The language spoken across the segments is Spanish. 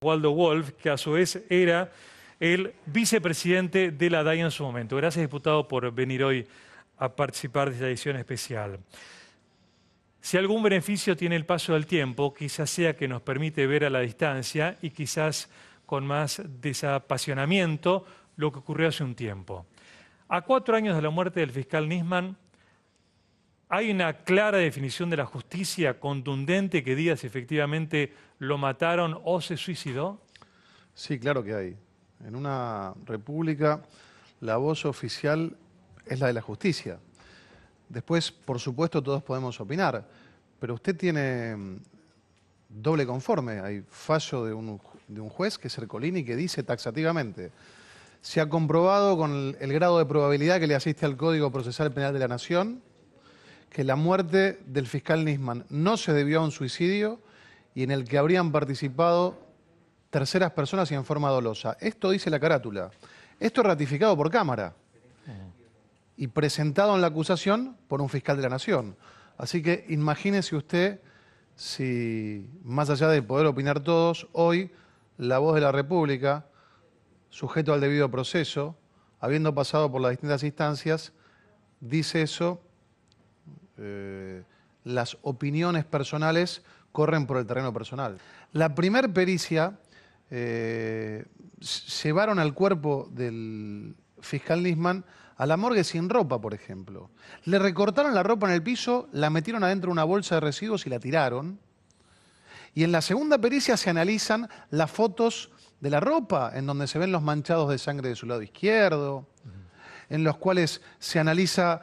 Waldo Wolf, que a su vez era el vicepresidente de la DAI en su momento. Gracias, diputado, por venir hoy a participar de esta edición especial. Si algún beneficio tiene el paso del tiempo, quizás sea que nos permite ver a la distancia y quizás con más desapasionamiento lo que ocurrió hace un tiempo. A 4 años de la muerte del fiscal Nisman, ¿hay una clara definición de la justicia contundente que diga si efectivamente lo mataron o se suicidó? Sí, claro que hay. En una república la voz oficial es la de la justicia. Después, por supuesto, todos podemos opinar, pero usted tiene doble conforme. Hay fallo de un juez, que es Ercolini, que dice taxativamente: se ha comprobado con el grado de probabilidad que le asiste al Código Procesal Penal de la Nación que la muerte del fiscal Nisman no se debió a un suicidio y en el que habrían participado terceras personas y en forma dolosa. Esto dice la carátula. Esto es ratificado por Cámara y presentado en la acusación por un fiscal de la Nación. Así que imagínese usted si, más allá de poder opinar todos, hoy la voz de la República, sujeto al debido proceso, habiendo pasado por las distintas instancias, dice eso. Las opiniones personales corren por el terreno personal. La primer pericia, llevaron al cuerpo del fiscal Nisman a la morgue sin ropa, por ejemplo. Le recortaron la ropa en el piso, la metieron adentro de una bolsa de residuos y la tiraron. Y en la segunda pericia se analizan las fotos de la ropa, en donde se ven los manchados de sangre de su lado izquierdo, en los cuales se analiza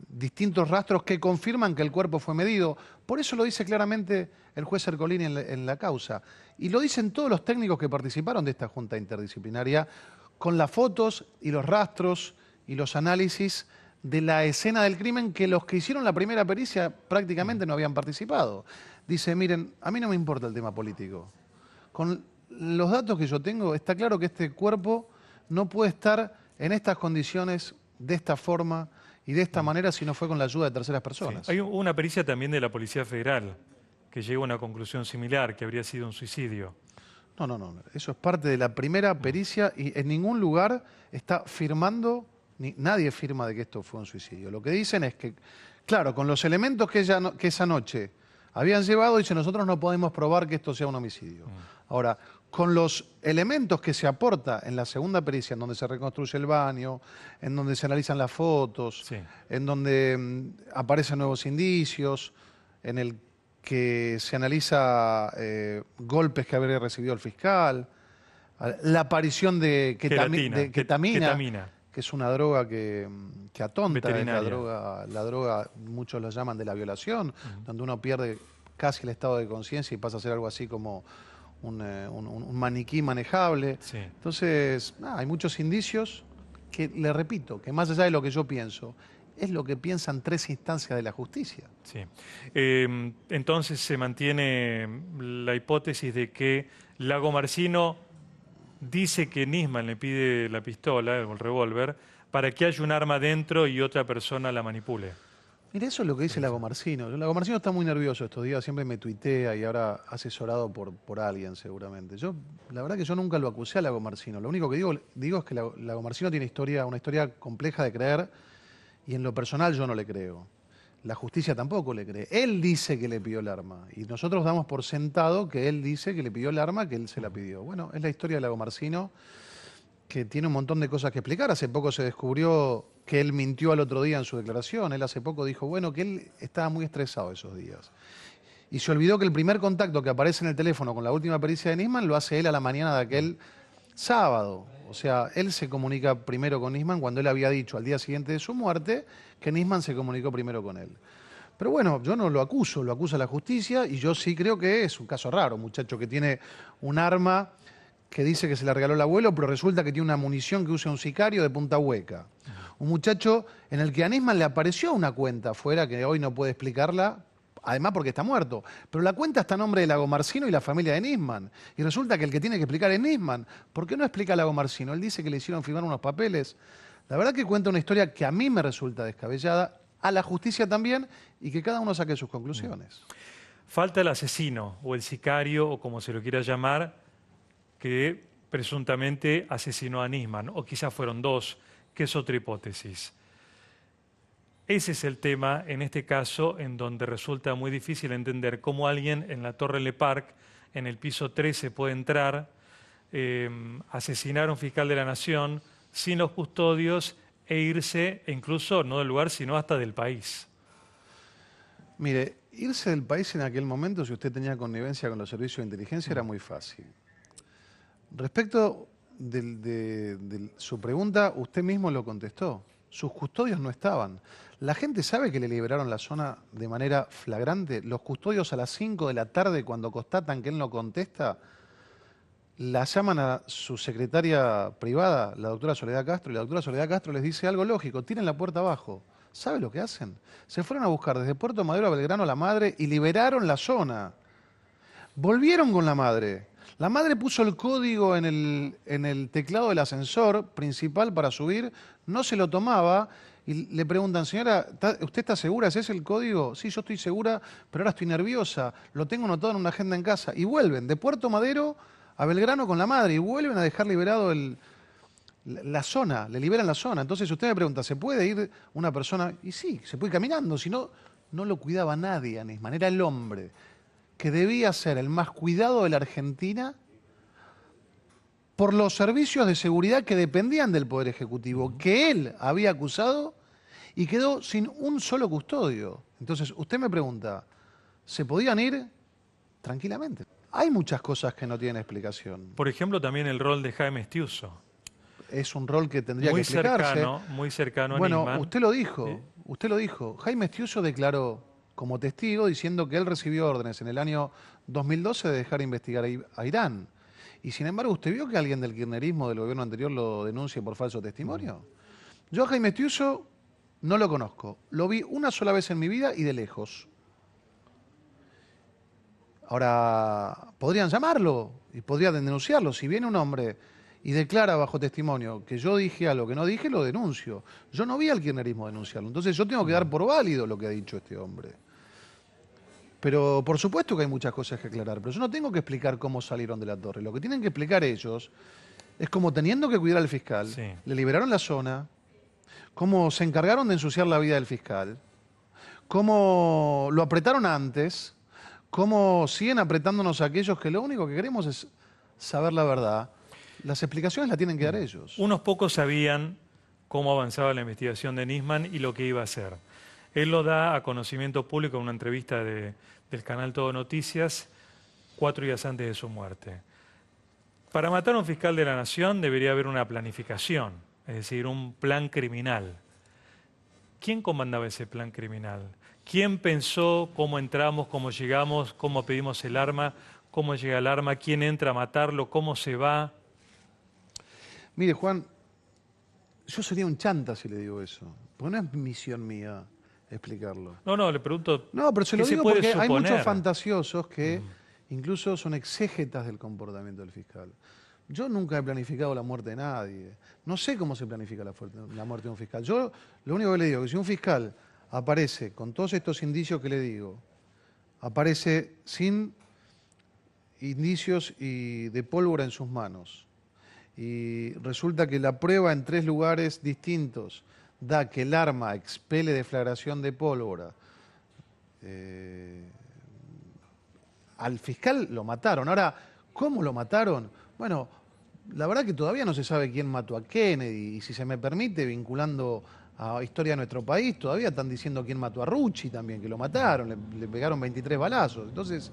distintos rastros que confirman que el cuerpo fue medido. Por eso lo dice claramente el juez Ercolini en la causa. Y lo dicen todos los técnicos que participaron de esta junta interdisciplinaria, con las fotos y los rastros y los análisis de la escena del crimen, que los que hicieron la primera pericia prácticamente no habían participado. Dice: miren, a mí no me importa el tema político. Con los datos que yo tengo, está claro que este cuerpo no puede estar en estas condiciones, de esta forma y de esta manera, si no fue con la ayuda de terceras personas. Sí. Hay una pericia también de la Policía Federal que llega a una conclusión similar, que habría sido un suicidio. No. Eso es parte de la primera pericia y en ningún lugar está firmando, nadie firma de que esto fue un suicidio. Lo que dicen es que, claro, con los elementos que esa noche habían llevado, dice: nosotros no podemos probar que esto sea un homicidio. Ahora, con los elementos que se aporta en la segunda pericia, en donde se reconstruye el baño, en donde se analizan las fotos, sí, en donde aparecen nuevos indicios, en el que se analiza golpes que habría recibido el fiscal, la aparición de ketamina, que es una droga que atonta, es la droga, muchos la llaman de la violación, donde uno pierde casi el estado de conciencia y pasa a ser algo así como un maniquí manejable. Sí. Entonces, hay muchos indicios que, le repito, que más allá de lo que yo pienso, es lo que piensan 3 instancias de la justicia. Sí. Entonces se mantiene la hipótesis de que Lagomarsino dice que Nisman le pide la pistola, el revólver, para que haya un arma dentro y otra persona la manipule. Mire, eso es lo que dice Lagomarsino. Lagomarsino está muy nervioso estos días, siempre me tuitea y ahora asesorado por alguien seguramente. La verdad que yo nunca lo acusé a Lagomarsino. Lo único que digo es que Lagomarsino tiene una historia compleja de creer, y en lo personal yo no le creo. La justicia tampoco le cree. Él dice que le pidió el arma y nosotros damos por sentado que él dice que le pidió el arma, que él se la pidió. Bueno, es la historia de Lagomarsino, que tiene un montón de cosas que explicar. Hace poco se descubrió que él mintió al otro día en su declaración. Él hace poco dijo, bueno, que él estaba muy estresado esos días. Y se olvidó que el primer contacto que aparece en el teléfono con la última pericia de Nisman lo hace él a la mañana de aquel sábado. O sea, él se comunica primero con Nisman cuando él había dicho al día siguiente de su muerte que Nisman se comunicó primero con él. Pero bueno, yo no lo acuso, lo acusa la justicia, y yo sí creo que es un caso raro. Un muchacho que tiene un arma que dice que se le regaló el abuelo, pero resulta que tiene una munición que usa un sicario de Punta Hueca. Un muchacho en el que a Nisman le apareció una cuenta afuera que hoy no puede explicarla, además porque está muerto. Pero la cuenta está a nombre de Lagomarsino y la familia de Nisman. Y resulta que el que tiene que explicar es Nisman. ¿Por qué no explica Lagomarsino? Él dice que le hicieron firmar unos papeles. La verdad que cuenta una historia que a mí me resulta descabellada, a la justicia también, y que cada uno saque sus conclusiones. Falta el asesino o el sicario o como se lo quiera llamar, que presuntamente asesinó a Nisman, o quizás fueron dos, que es otra hipótesis. Ese es el tema, en este caso, en donde resulta muy difícil entender cómo alguien en la Torre Le Parc, en el piso 13, puede entrar, asesinar a un fiscal de la Nación sin los custodios e irse, e incluso no del lugar, sino hasta del país. Mire, irse del país en aquel momento, si usted tenía connivencia con los servicios de inteligencia, era muy fácil. Respecto de su pregunta, usted mismo lo contestó. Sus custodios no estaban. La gente sabe que le liberaron la zona de manera flagrante. Los custodios a las 5 de la tarde, cuando constatan que él no contesta, la llaman a su secretaria privada, la doctora Soledad Castro, y la doctora Soledad Castro les dice algo lógico: tiren la puerta abajo. ¿Sabe lo que hacen? Se fueron a buscar desde Puerto Madero a Belgrano a la madre y liberaron la zona. Volvieron con la madre. La madre puso el código en el teclado del ascensor principal para subir, no se lo tomaba y le preguntan: señora, ¿usted está segura? ¿Ese es el código? Sí, yo estoy segura, pero ahora estoy nerviosa, lo tengo anotado en una agenda en casa. Y vuelven de Puerto Madero a Belgrano con la madre y vuelven a dejar liberado la zona, le liberan la zona. Entonces usted me pregunta, ¿se puede ir una persona? Y sí, se puede ir caminando, si no, no lo cuidaba nadie a Nisman, era el hombre que debía ser el más cuidado de la Argentina por los servicios de seguridad que dependían del Poder Ejecutivo, que él había acusado y quedó sin un solo custodio. Entonces usted me pregunta, ¿se podían ir? Tranquilamente. Hay muchas cosas que no tienen explicación. Por ejemplo, también el rol de Jaime Estiuso. Es un rol que tendría que explicarse. Muy cercano a Bueno, Nisman. usted lo dijo. Jaime Estiuso declaró como testigo diciendo que él recibió órdenes en el año 2012 de dejar investigar a Irán. Y sin embargo, ¿usted vio que alguien del kirchnerismo del gobierno anterior lo denuncie por falso testimonio? Yo a Jaime Estiuso no lo conozco. Lo vi una sola vez en mi vida y de lejos. Ahora, podrían llamarlo y podrían denunciarlo. Si viene un hombre y declara bajo testimonio que yo dije algo que no dije, lo denuncio. Yo no vi al kirchnerismo denunciarlo. Entonces yo tengo que dar por válido lo que ha dicho este hombre. Pero por supuesto que hay muchas cosas que aclarar, pero yo no tengo que explicar cómo salieron de la torre. Lo que tienen que explicar ellos es cómo, teniendo que cuidar al fiscal, le liberaron la zona, cómo se encargaron de ensuciar la vida del fiscal, cómo lo apretaron antes, cómo siguen apretándonos a aquellos que lo único que queremos es saber la verdad. Las explicaciones las tienen que dar ellos. Unos pocos sabían cómo avanzaba la investigación de Nisman y lo que iba a hacer. Él lo da a conocimiento público en una entrevista del canal Todo Noticias 4 días antes de su muerte. Para matar a un fiscal de la Nación debería haber una planificación, es decir, un plan criminal. ¿Quién comandaba ese plan criminal? ¿Quién pensó cómo entramos, cómo llegamos, cómo pedimos el arma, cómo llega el arma, quién entra a matarlo, cómo se va? Mire, Juan, yo sería un chanta si le digo eso, porque no es misión mía explicarlo. No, le pregunto. No, pero se lo digo porque suponer? hay muchos fantasiosos que incluso son exégetas del comportamiento del fiscal. Yo nunca he planificado la muerte de nadie. No sé cómo se planifica la muerte de un fiscal. Yo lo único que le digo es que si un fiscal aparece con todos estos indicios que le digo, aparece sin indicios de pólvora en sus manos, y resulta que la prueba en 3 lugares distintos da que el arma expele deflagración de pólvora, al fiscal lo mataron. Ahora, ¿cómo lo mataron? Bueno, la verdad que todavía no se sabe quién mató a Kennedy, y si se me permite, vinculando a historia de nuestro país, todavía están diciendo quién mató a Rucci también, que lo mataron, le pegaron 23 balazos. Entonces,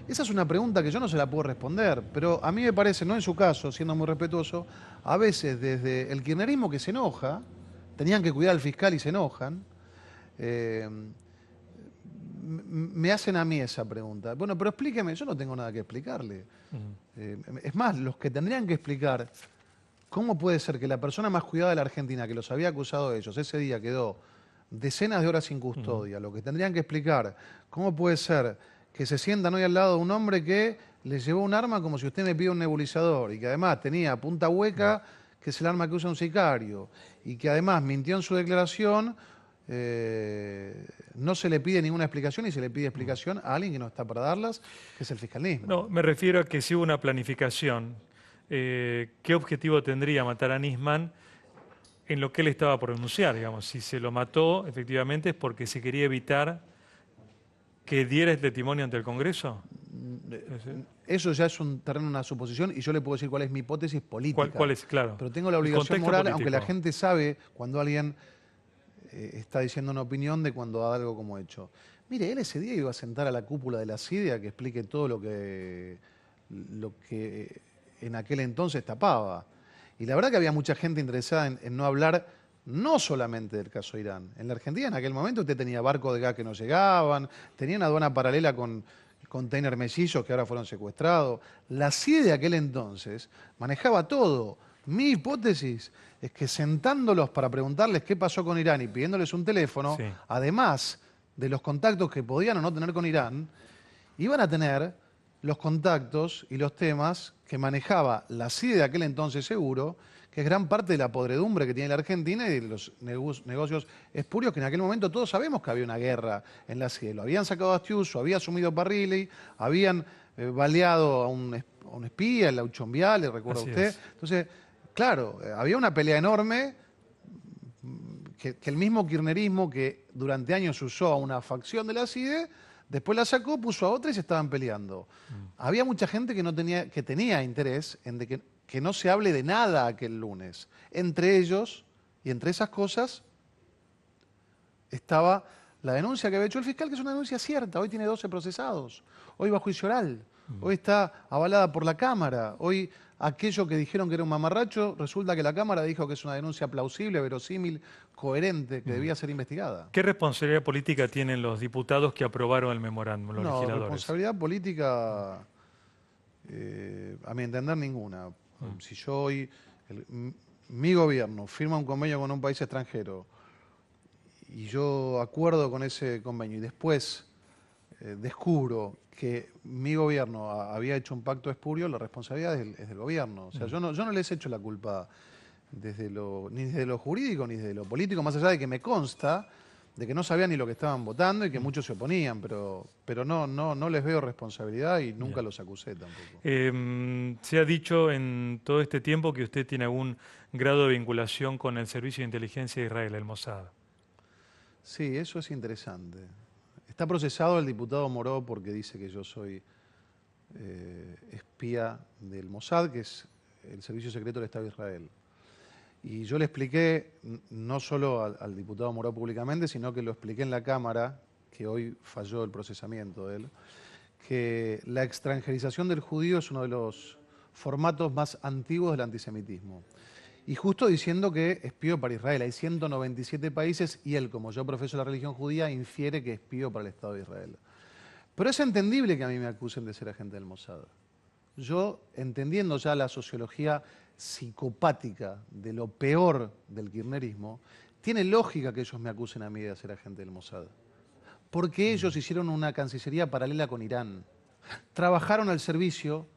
esa es una pregunta que yo no se la puedo responder, pero a mí me parece, no en su caso, siendo muy respetuoso, a veces desde el kirchnerismo que se enoja, tenían que cuidar al fiscal y se enojan, me hacen a mí esa pregunta. Bueno, pero explíqueme, yo no tengo nada que explicarle. Es más, los que tendrían que explicar cómo puede ser que la persona más cuidada de la Argentina, que los había acusado de ellos, ese día quedó decenas de horas sin custodia. Lo que tendrían que explicar, cómo puede ser que se sientan hoy al lado de un hombre que le llevó un arma como si usted me pide un nebulizador, y que además tenía punta hueca, que es el arma que usa un sicario, y que además mintió en su declaración no se le pide ninguna explicación y se le pide explicación a alguien que no está para darlas, que es el fiscalismo. No, me refiero a que si hubo una planificación, ¿qué objetivo tendría matar a Nisman en lo que él estaba por denunciar? Digamos, si se lo mató, efectivamente, es porque se quería evitar que diera el testimonio ante el Congreso. Eso ya es un terreno, una suposición, y yo le puedo decir cuál es mi hipótesis política. ¿Cuál es? Claro. Pero tengo la El obligación contexto moral, político. aunque la gente sabe cuando alguien está diciendo una opinión de cuando da algo como hecho. Mire, él ese día iba a sentar a la cúpula de la CIDE a que explique todo lo que en aquel entonces tapaba. Y la verdad que había mucha gente interesada en no hablar no solamente del caso Irán. En la Argentina en aquel momento usted tenía barcos de gas que no llegaban, tenía una aduana paralela con container mellizos que ahora fueron secuestrados. La CIDE de aquel entonces manejaba todo. Mi hipótesis es que sentándolos para preguntarles qué pasó con Irán y pidiéndoles un teléfono, Sí. además de los contactos que podían o no tener con Irán, iban a tener los contactos y los temas que manejaba la CIDE de aquel entonces seguro, que es gran parte de la podredumbre que tiene la Argentina y de los negocios espurios, que en aquel momento todos sabemos que había una guerra en la CIDE. Lo habían sacado a Astiuzzo, había asumido Parrilli, habían baleado a un espía, el Lauchon Viale, recuerda Así usted. es. Entonces, claro, había una pelea enorme que el mismo kirchnerismo que durante años usó a una facción de la CIDE, después la sacó, puso a otra y se estaban peleando. Había mucha gente que tenía interés en que no se hable de nada aquel lunes. Entre ellos, y entre esas cosas, estaba la denuncia que había hecho el fiscal, que es una denuncia cierta. Hoy tiene 12 procesados. Hoy va a juicio oral. Hoy está avalada por la Cámara. Hoy aquello que dijeron que era un mamarracho, resulta que la Cámara dijo que es una denuncia plausible, verosímil, coherente, que debía ser investigada. ¿Qué responsabilidad política tienen los diputados que aprobaron el memorándum, los No, legisladores? responsabilidad política, a mi entender, ninguna. Si yo hoy, mi gobierno firma un convenio con un país extranjero y yo acuerdo con ese convenio y después descubro que mi gobierno había hecho un pacto espurio, la responsabilidad es del gobierno. O sea, yo no les echo la culpa ni desde lo jurídico ni desde lo político, más allá de que me consta de que no sabían ni lo que estaban votando y que muchos se oponían, pero no les veo responsabilidad y nunca los acusé tampoco. Se ha dicho en todo este tiempo que usted tiene algún grado de vinculación con el Servicio de Inteligencia de Israel, el Mossad. Sí, eso es interesante. Está procesado el diputado Moró porque dice que yo soy espía del Mossad, que es el Servicio Secreto del Estado de Israel. Y yo le expliqué, no solo al diputado Moró públicamente, sino que lo expliqué en la Cámara, que hoy falló el procesamiento de él, que la extranjerización del judío es uno de los formatos más antiguos del antisemitismo. Y justo diciendo que espió para Israel. Hay 197 países y él, como yo profeso la religión judía, infiere que espió para el Estado de Israel. Pero es entendible que a mí me acusen de ser agente del Mossad. Yo, entendiendo ya la sociología psicopática de lo peor del kirchnerismo, tiene lógica que ellos me acusen a mí de ser agente del Mossad. Porque ellos hicieron una cancillería paralela con Irán. Trabajaron al servicio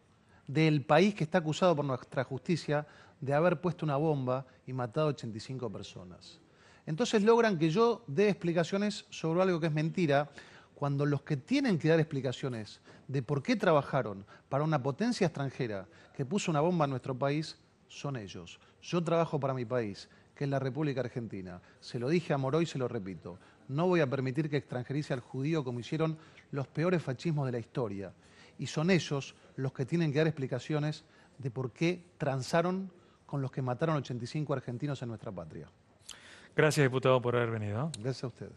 del país que está acusado por nuestra justicia de haber puesto una bomba y matado 85 personas. Entonces logran que yo dé explicaciones sobre algo que es mentira, cuando los que tienen que dar explicaciones de por qué trabajaron para una potencia extranjera que puso una bomba en nuestro país son ellos. Yo trabajo para mi país, que es la República Argentina. Se lo dije a Moró y se lo repito. No voy a permitir que extranjerice al judío como hicieron los peores fascismos de la historia. Y son ellos los que tienen que dar explicaciones de por qué transaron con los que mataron 85 argentinos en nuestra patria. Gracias, diputado, por haber venido. Gracias a usted.